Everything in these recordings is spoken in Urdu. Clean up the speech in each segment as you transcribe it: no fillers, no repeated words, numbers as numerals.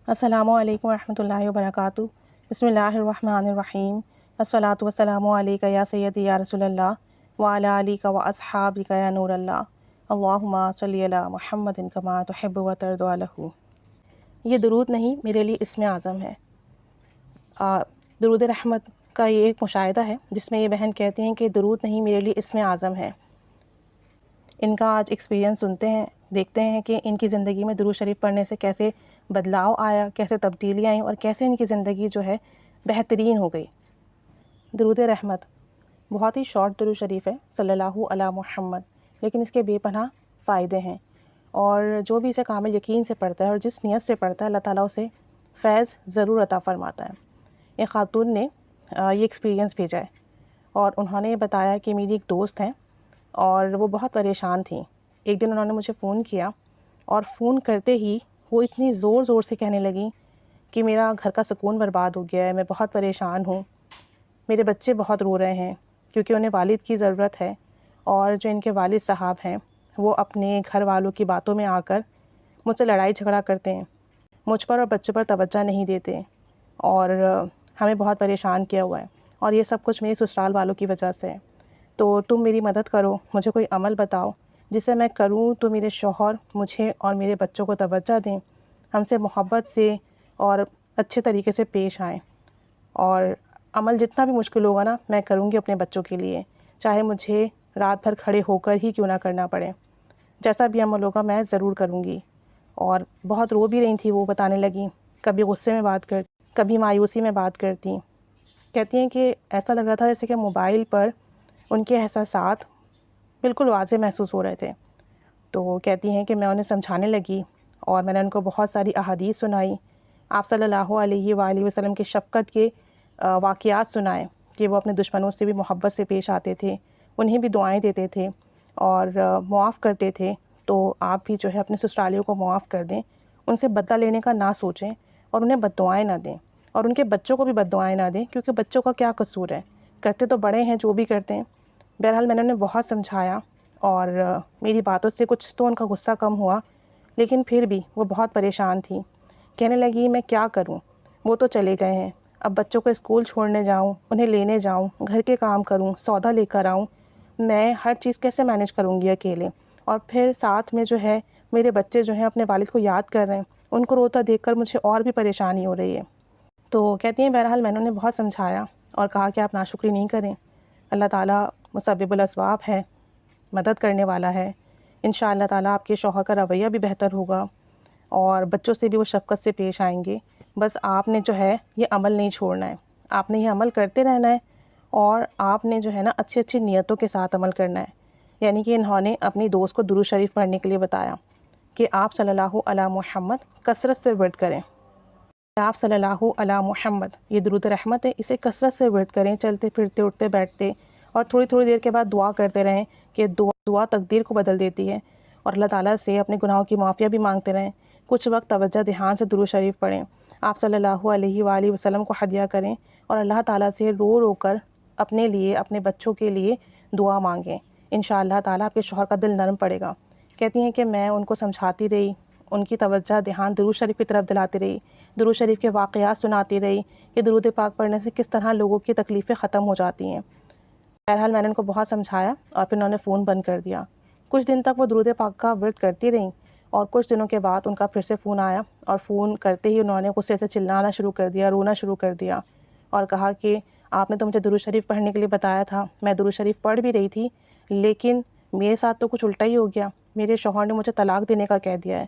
السلام علیکم ورحمۃ اللہ وبرکاتہ۔ بسم اللہ الرحمن الرحیم۔ الصلاۃ والسلام علیک یا سیدی یا رسول اللہ وعلی آلک و اصحابک یا نور اللہ، اللہم صلی علی محمد کما تحب و ترضی عنہ۔ یہ درود نہیں میرے لیے اسم اعظم ہے۔ درود رحمت کا یہ ایک مشاہدہ ہے جس میں یہ بہن کہتی ہیں کہ درود نہیں میرے لیے اسم اعظم ہے۔ ان کا آج ایکسپیرینس سنتے ہیں، دیکھتے ہیں کہ ان کی زندگی میں درود شریف پڑھنے سے کیسے بدلاؤ آیا، کیسے تبدیلی آئیں اور کیسے ان کی زندگی جو ہے بہترین ہو گئی۔ درود رحمت بہت ہی شارٹ درود شریف ہے، صلی اللہ علی محمد، لیکن اس کے بے پناہ فائدے ہیں، اور جو بھی اسے کامل یقین سے پڑھتا ہے اور جس نیت سے پڑھتا ہے اللہ تعالیٰ اسے فیض ضرور عطا فرماتا ہے۔ ایک خاتون نے یہ ایکسپیرینس بھیجا ہے، اور انہوں نے یہ بتایا کہ میری ایک دوست ہیں اور وہ بہت پریشان تھیں۔ ایک دن انہوں نے مجھے فون کیا، اور فون کرتے ہی وہ اتنی زور زور سے کہنے لگیں کہ میرا گھر کا سکون برباد ہو گیا ہے، میں بہت پریشان ہوں، میرے بچے بہت رو رہے ہیں کیونکہ انہیں والد کی ضرورت ہے، اور جو ان کے والد صاحب ہیں وہ اپنے گھر والوں کی باتوں میں آ کر مجھ سے لڑائی جھگڑا کرتے ہیں، مجھ پر اور بچوں پر توجہ نہیں دیتے، اور ہمیں بہت پریشان کیا ہوا ہے، اور یہ سب کچھ میرے سسرال والوں کی وجہ سے ہے۔ تو تم میری مدد کرو، مجھے کوئی عمل بتاؤ جسے میں کروں تو میرے شوہر مجھے اور میرے بچوں کو توجہ دیں، ہم سے محبت سے اور اچھے طریقے سے پیش آئیں، اور عمل جتنا بھی مشکل ہوگا نا میں کروں گی اپنے بچوں کے لیے، چاہے مجھے رات بھر کھڑے ہو کر ہی کیوں نہ کرنا پڑے، جیسا بھی عمل ہوگا میں ضرور کروں گی۔ اور بہت رو بھی رہی تھی، وہ بتانے لگیں، کبھی غصے میں بات کرتی، کبھی مایوسی میں بات کرتی، کہتی ہیں کہ ایسا لگ رہا تھا جیسے کہ موبائل پر ان کے احساسات بالکل واضح محسوس ہو رہے تھے۔ تو کہتی ہیں کہ میں انہیں سمجھانے لگی، اور میں نے ان کو بہت ساری احادیث سنائی، آپ صلی اللہ علیہ وآلہ وسلم کے شفقت کے واقعات سنائے کہ وہ اپنے دشمنوں سے بھی محبت سے پیش آتے تھے، انہیں بھی دعائیں دیتے تھے اور معاف کرتے تھے۔ تو آپ بھی جو ہے اپنے سسرالیوں کو معاف کر دیں، ان سے بدلہ لینے کا نہ سوچیں، اور انہیں بد دعائیں نہ دیں، اور ان کے بچوں کو بھی بد دعائیں نہ دیں، کیونکہ بچوں کا کیا قصور ہے، کرتے تو بڑے ہیں جو بھی کرتے ہیں۔ بہرحال میں نے انہیں بہت سمجھایا، اور میری باتوں سے کچھ تو ان کا غصہ کم ہوا، لیکن پھر بھی وہ بہت پریشان تھیں۔ کہنے لگی میں کیا کروں، وہ تو چلے گئے ہیں، اب بچوں کو اسکول چھوڑنے جاؤں، انہیں لینے جاؤں، گھر کے کام کروں، سودا لے کر آؤں، میں ہر چیز کیسے مینیج کروں گی اکیلے، اور پھر ساتھ میں جو ہے میرے بچے جو ہیں اپنے والد کو یاد کر رہے ہیں، ان کو روتا دیکھ کر مجھے اور بھی پریشانی ہو رہی ہے۔ تو کہتی ہیں بہرحال میں نے انہیں بہت سمجھایا اور کہا کہ آپ ناشکری نہیں کریں، اللہ تعالیٰ مسبب الاسباب ہے، مدد کرنے والا ہے، انشاءاللہ تعالیٰ آپ کے شوہر کا رویہ بھی بہتر ہوگا، اور بچوں سے بھی وہ شفقت سے پیش آئیں گے، بس آپ نے جو ہے یہ عمل نہیں چھوڑنا ہے، آپ نے یہ عمل کرتے رہنا ہے، اور آپ نے جو ہے نا اچھی اچھی نیتوں کے ساتھ عمل کرنا ہے۔ یعنی کہ انہوں نے اپنی دوست کو درود شریف پڑھنے کے لیے بتایا کہ آپ صلی اللہ علی محمد کثرت سے ورد کریں، آپ صلی اللہ علی محمد، یہ درود رحمت ہے، اسے کثرت سے ورد کریں، چلتے پھرتے اٹھتے بیٹھتے، اور تھوڑی تھوڑی دیر کے بعد دعا کرتے رہیں کہ دعا تقدیر کو بدل دیتی ہے، اور اللہ تعالیٰ سے اپنے گناہوں کی معافیہ بھی مانگتے رہیں، کچھ وقت توجہ دھیان سے درود شریف پڑھیں، آپ صلی اللہ علیہ وآلہ وسلم کو ہدیہ کریں، اور اللہ تعالیٰ سے رو رو کر اپنے لیے اپنے بچوں کے لیے دعا مانگیں، انشاءاللہ تعالیٰ آپ کے شوہر کا دل نرم پڑے گا۔ کہتی ہیں کہ میں ان کو سمجھاتی رہی، ان کی توجہ دھیان درود شریف کی طرف دلاتی رہی، درود شریف کے واقعات سناتی رہی کہ درود پاک پڑھنے سے کس طرح لوگوں کی تکلیفیں ختم ہو جاتی ہیں۔ بہرحال میں نے ان کو بہت سمجھایا، اور پھر انہوں نے فون بند کر دیا۔ کچھ دن تک وہ درود پاک کا ورد کرتی رہیں، اور کچھ دنوں کے بعد ان کا پھر سے فون آیا، اور فون کرتے ہی انہوں نے غصے سے چلانا شروع کر دیا، رونا شروع کر دیا، اور کہا کہ آپ نے تو مجھے درود شریف پڑھنے کے لیے بتایا تھا، میں درود شریف پڑھ بھی رہی تھی، لیکن میرے ساتھ تو کچھ الٹا ہی ہو گیا، میرے شوہر نے مجھے طلاق دینے کا کہہ دیا ہے،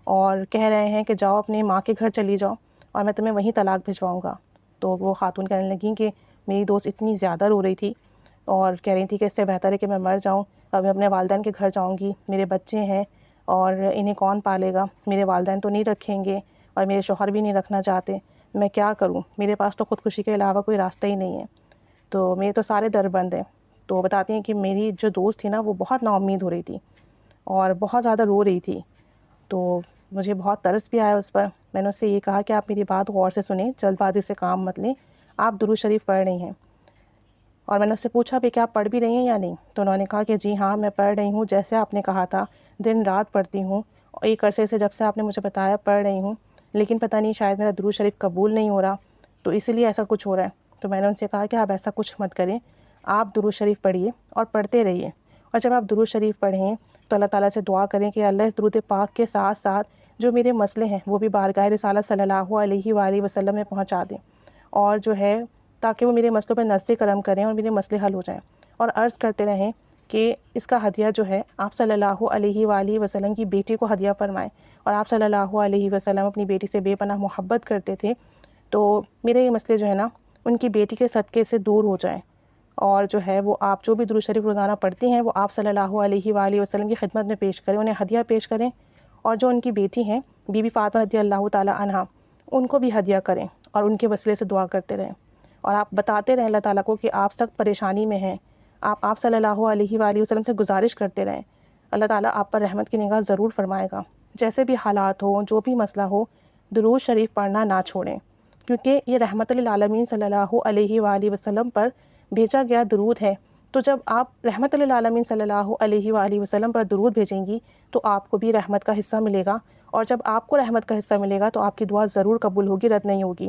اور کہہ رہے ہیں کہ جاؤ اپنی ماں کے گھر چلی جاؤ، اور میں تمہیں وہیں طلاق بھجواؤں گا۔ تو وہ خاتون کہنے لگیں کہ میری دوست اتنی زیادہ رو رہی تھی، اور کہہ رہی تھی کہ اس سے بہتر ہے کہ میں مر جاؤں، اب میں اپنے والدین کے گھر جاؤں گی، میرے بچے ہیں اور انہیں کون پالے گا، میرے والدین تو نہیں رکھیں گے، اور میرے شوہر بھی نہیں رکھنا چاہتے، میں کیا کروں، میرے پاس تو خودکشی کے علاوہ کوئی راستہ ہی نہیں ہے، تو میرے تو سارے در بند ہیں۔ تو بتاتی ہیں کہ میری جو دوست تھی نا وہ بہت نا امید ہو رہی تھی، اور بہت زیادہ رو رہی تھی، تو مجھے بہت ترس بھی آیا اس پر۔ میں نے اس سے یہ کہا کہ آپ میری بات غور سے سنیں، جلد بازی سے کام مت لیں، آپ درود شریف پڑھ رہی ہیں، اور میں نے اس سے پوچھا بھی کہ آپ پڑھ بھی رہی ہیں یا نہیں، تو انہوں نے کہا کہ جی ہاں میں پڑھ رہی ہوں، جیسے آپ نے کہا تھا دن رات پڑھتی ہوں، اور ایک عرصے سے جب سے آپ نے مجھے بتایا پڑھ رہی ہوں، لیکن پتہ نہیں شاید میرا درود شریف قبول نہیں ہو رہا، تو اسی لیے ایسا کچھ ہو رہا ہے۔ تو میں نے ان سے کہا کہ آپ ایسا کچھ مت کریں، آپ درود شریف پڑھیے اور پڑھتے رہیے، اور جب آپ درود شریف پڑھیں تو اللہ تعالیٰ سے دعا کریں کہ اللہ اس درود پاک کے ساتھ ساتھ جو میرے مسئلے ہیں وہ بھی بارگاہ رسالت صلی اللہ علیہ وآلہ وسلم میں پہنچا دیں، اور جو ہے تاکہ وہ میرے مسئلوں پہ نظر کرم کریں اور میرے مسئلے حل ہو جائیں، اور عرض کرتے رہیں کہ اس کا ہدیہ جو ہے آپ صلی اللہ علیہ وآلہ وسلم کی بیٹی کو ہدیہ فرمائیں، اور آپ صلی اللہ علیہ وسلم اپنی بیٹی سے بے پناہ محبت کرتے تھے، تو میرے یہ مسئلے جو ہے نا ان کی بیٹی کے صدقے سے دور ہو جائیں، اور جو ہے وہ آپ جو بھی درود شریف روزانہ پڑھتی ہیں وہ آپ صلی اللہ علیہ وآلہ وسلم کی خدمت میں پیش کریں، انہیں ہدیہ پیش کریں، اور جو ان کی بیٹی ہیں بی بی فاطمہ رضی اللہ تعالی عنہا ان کو بھی ہدیہ کریں اور ان کے وسیلے سے دعا کرتے رہیں، اور آپ بتاتے رہیں اللہ تعالیٰ کو کہ آپ سخت پریشانی میں ہیں، آپ صلی اللہ علیہ وآلہ وسلم سے گزارش کرتے رہیں، اللہ تعالیٰ آپ پر رحمت کی نگاہ ضرور فرمائے گا۔ جیسے بھی حالات ہوں، جو بھی مسئلہ ہو، درود شریف پڑھنا نہ چھوڑیں، کیونکہ یہ رحمت للعالمین صلی اللہ علیہ وآلہ وسلم پر بھیجا گیا درود ہے، تو جب آپ رحمت للعالمین صلی اللہ علیہ وآلہ وسلم پر درود بھیجیں گی تو آپ کو بھی رحمت کا حصہ ملے گا، اور جب آپ کو رحمت کا حصہ ملے گا تو آپ کی دعا ضرور قبول ہوگی، رد نہیں ہوگی،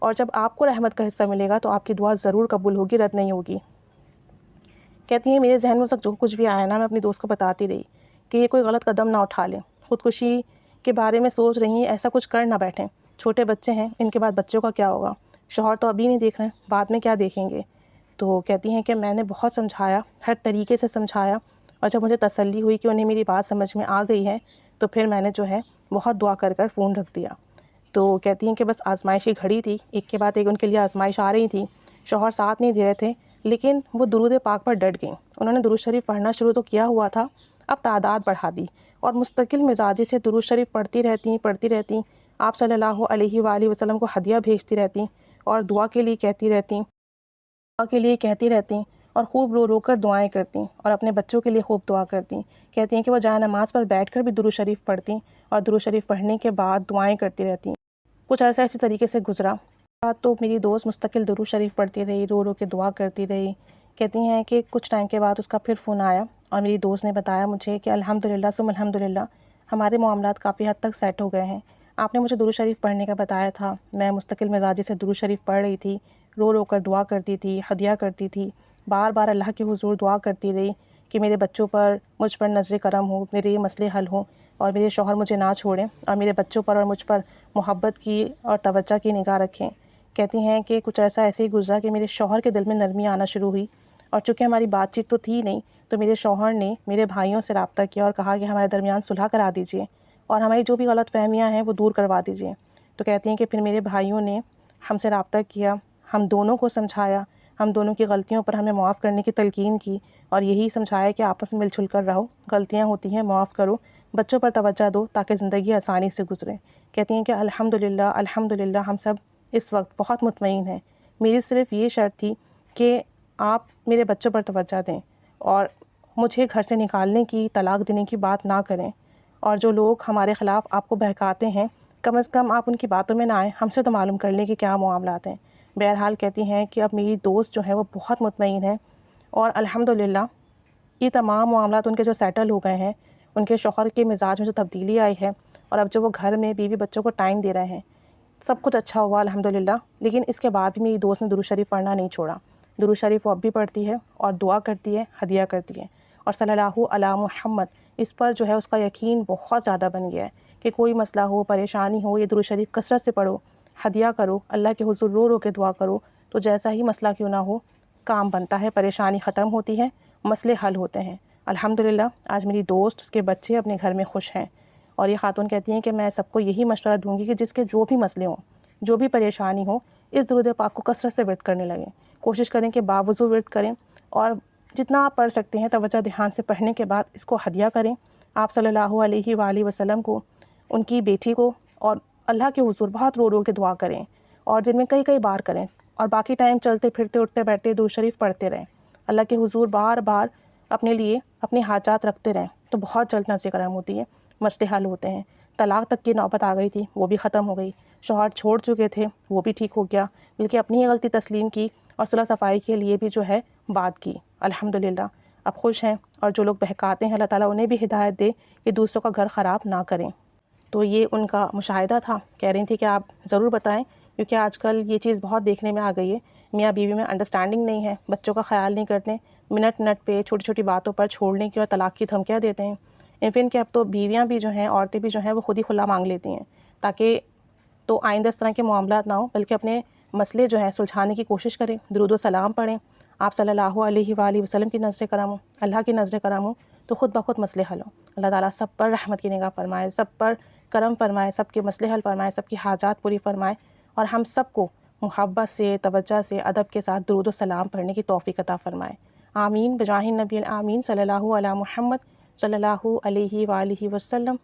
اور جب آپ کو رحمت کا حصہ ملے گا تو آپ کی دعا ضرور قبول ہوگی، رد نہیں ہوگی۔ کہتی ہیں میرے ذہن میں جو کچھ بھی آیا نا میں اپنی دوست کو بتاتی رہی کہ یہ کوئی غلط قدم نہ اٹھا لیں، خودکشی کے بارے میں سوچ رہی ہیں، ایسا کچھ کر نہ بیٹھیں، چھوٹے بچے ہیں، ان کے بعد بچوں کا کیا ہوگا، شوہر تو ابھی نہیں دیکھ رہے ہیں، بعد میں کیا دیکھیں گے۔ تو کہتی ہیں کہ میں نے بہت سمجھایا، ہر طریقے سے سمجھایا، اور جب مجھے تسلی ہوئی کہ انہیں میری بات سمجھ میں آ گئی ہے تو پھر میں نے جو ہے بہت دعا کر کر فون رکھ دیا۔ تو کہتی ہیں کہ بس آزمائش کی گھڑی تھی، ایک کے بعد ایک ان کے لیے آزمائش آ رہی تھی، شوہر ساتھ نہیں دے رہے تھے، لیکن وہ درود پاک پر ڈٹ گئیں، انہوں نے درود شریف پڑھنا شروع تو کیا ہوا تھا، اب تعداد بڑھا دی، اور مستقل مزاجی سے درود شریف پڑھتی رہتی، آپ صلی اللہ علیہ وآلہ وسلم کو ہدیہ بھیجتی رہتی، اور دعا کے لیے کہتی رہتی، اور خوب رو رو کر دعائیں کرتی، اور اپنے بچوں کے لیے خوب دعا کرتی۔ کہتی ہیں کہ وہ جائے نماز پر بیٹھ کر بھی درود شریف پڑھتی، اور درود شریف پڑھنے کے بعد دعائیں کرتی رہتی۔ کچھ عرصہ اسی طریقے سے گزرا تو میری دوست مستقل درود شریف پڑھتی رہی، رو رو کے دعا کرتی رہی۔ کہتی ہیں کہ کچھ ٹائم کے بعد اس کا پھر فون آیا، اور میری دوست نے بتایا مجھے کہ الحمدللہ ثم الحمدللہ ہمارے معاملات کافی حد تک سیٹ ہو گئے ہیں، آپ نے مجھے درود شریف پڑھنے کا بتایا تھا، میں مستقل مزاجی سے درود شریف پڑھ رہی تھی، رو رو کر دعا کرتی تھی، ہدیہ کرتی تھی، بار بار اللہ کے حضور دعا کرتی رہی کہ میرے بچوں پر مجھ پر نظر کرم ہو، میرے یہ مسئلے حل ہوں، اور میرے شوہر مجھے نہ چھوڑیں، اور میرے بچوں پر اور مجھ پر محبت کی اور توجہ کی نگاہ رکھیں۔ کہتی ہیں کہ کچھ عرصہ ایسے ہی گزرا کہ میرے شوہر کے دل میں نرمی آنا شروع ہوئی، اور چونکہ ہماری بات چیت تو تھی نہیں تو میرے شوہر نے میرے بھائیوں سے رابطہ کیا اور کہا کہ ہمارے درمیان صلح کرا دیجئے، اور ہماری جو بھی غلط فہمیاں ہیں وہ دور کروا دیجئے۔ تو کہتی ہیں کہ پھر میرے بھائیوں نے ہم سے رابطہ کیا، ہم دونوں کو سمجھایا، ہم دونوں کی غلطیوں پر ہمیں معاف کرنے کی تلقین کی، اور یہی سمجھایا کہ آپس میں مل جل کر رہو، غلطیاں ہوتی ہیں معاف کرو، بچوں پر توجہ دو تاکہ زندگی آسانی سے گزرے۔ کہتی ہیں کہ الحمدللہ ہم سب اس وقت بہت مطمئن ہیں، میری صرف یہ شرط تھی کہ آپ میرے بچوں پر توجہ دیں، اور مجھے گھر سے نکالنے کی، طلاق دینے کی بات نہ کریں، اور جو لوگ ہمارے خلاف آپ کو بہکاتے ہیں کم از کم آپ ان کی باتوں میں نہ آئیں، ہم سے تو معلوم کر لیں کہ کیا معاملات ہیں۔ بہرحال کہتی ہیں کہ اب میری دوست جو ہے وہ بہت مطمئن ہے، اور الحمدللہ یہ تمام معاملات ان کے جو سیٹل ہو گئے ہیں، ان کے شوہر کے مزاج میں جو تبدیلی آئی ہے، اور اب جو وہ گھر میں بیوی بچوں کو ٹائم دے رہے ہیں، سب کچھ اچھا ہوا الحمدللہ۔ لیکن اس کے بعد بھی میری دوست نے درود شریف پڑھنا نہیں چھوڑا، درود شریف وہ اب بھی پڑھتی ہے، اور دعا کرتی ہے، ہدیہ کرتی ہے، اور صلی اللہ علی محمد اس پر جو ہے اس کا یقین بہت زیادہ بن گیا ہے کہ کوئی مسئلہ ہو، پریشانی ہو، یہ درود شریف کثرت سے پڑھو، ہدیہ کرو، اللہ کے حضور رو رو کے دعا کرو، تو جیسا ہی مسئلہ کیوں نہ ہو کام بنتا ہے، پریشانی ختم ہوتی ہے، مسئلے حل ہوتے ہیں۔ الحمدللہ آج میری دوست، اس کے بچے اپنے گھر میں خوش ہیں، اور یہ خاتون کہتی ہیں کہ میں سب کو یہی مشورہ دوں گی کہ جس کے جو بھی مسئلے ہوں، جو بھی پریشانی ہو، اس درود پاک کو کثرت سے ورد کرنے لگیں، کوشش کریں کہ باوضو ورد کریں، اور جتنا آپ پڑھ سکتے ہیں توجہ دھیان سے پڑھنے کے بعد اس کو ہدیہ کریں آپ صلی اللہ علیہ وآلہ وسلم کو، ان کی بیٹی کو، اور اللہ کے حضور بہت رو رو کے دعا کریں، اور دن میں کئی بار کریں، اور باقی ٹائم چلتے پھرتے اٹھتے بیٹھتے درود شریف پڑھتے رہیں، اللہ کے حضور بار بار اپنے لیے اپنے حاجات رکھتے رہیں، تو بہت جلد نظر کرم ہوتی ہے، مسئلے حل ہوتے ہیں۔ طلاق تک کی نوبت آ گئی تھی، وہ بھی ختم ہو گئی، شوہر چھوڑ چکے تھے، وہ بھی ٹھیک ہو گیا، بلکہ اپنی ہی غلطی تسلیم کی، اور صلح صفائی کے لیے بھی جو ہے بات کی، الحمدللہ اب خوش ہیں، اور جو لوگ بہکاتے ہیں اللہ تعالیٰ انہیں بھی ہدایت دے کہ دوسروں کا گھر خراب نہ کریں۔ تو یہ ان کا مشاہدہ تھا، کہہ رہی تھی کہ آپ ضرور بتائیں، کیونکہ آج کل یہ چیز بہت دیکھنے میں آ گئی ہے، میاں بیوی میں انڈرسٹینڈنگ نہیں ہے، بچوں کا خیال نہیں کرتے، منٹ منٹ پہ چھوٹی چھوٹی باتوں پر چھوڑنے کی اور طلاق کی دھمکیاں دیتے ہیں۔ ایون کہ اب تو بیویاں بھی جو ہیں، عورتیں بھی جو ہیں، وہ خود ہی خلا مانگ لیتی ہیں، تاکہ تو آئندہ اس طرح کے معاملات نہ ہوں، بلکہ اپنے مسئلے جو ہیں سلجھانے کی کوشش کریں، درود و سلام پڑھیں، آپ صلی اللہ علیہ وآلہ وسلم کی نظر کرم ہو، اللہ کی نظر کرم ہو، تو خود بخود مسئلے حل ہوں۔ اللہ تعالیٰ سب پر رحمت کی نگاہ فرمائے، سب پر کرم فرمائے، سب کے مسئلے حل فرمائے، سب کی حاجات پوری فرمائے، اور ہم سب کو محبت سے، توجہ سے، ادب کے ساتھ درود و سلام پڑھنے کی توفیق عطا فرمائے۔ آمین بجاہ النبی الآمین صلی اللہ علی محمد صلی اللہ علیہ وآلہ وسلم۔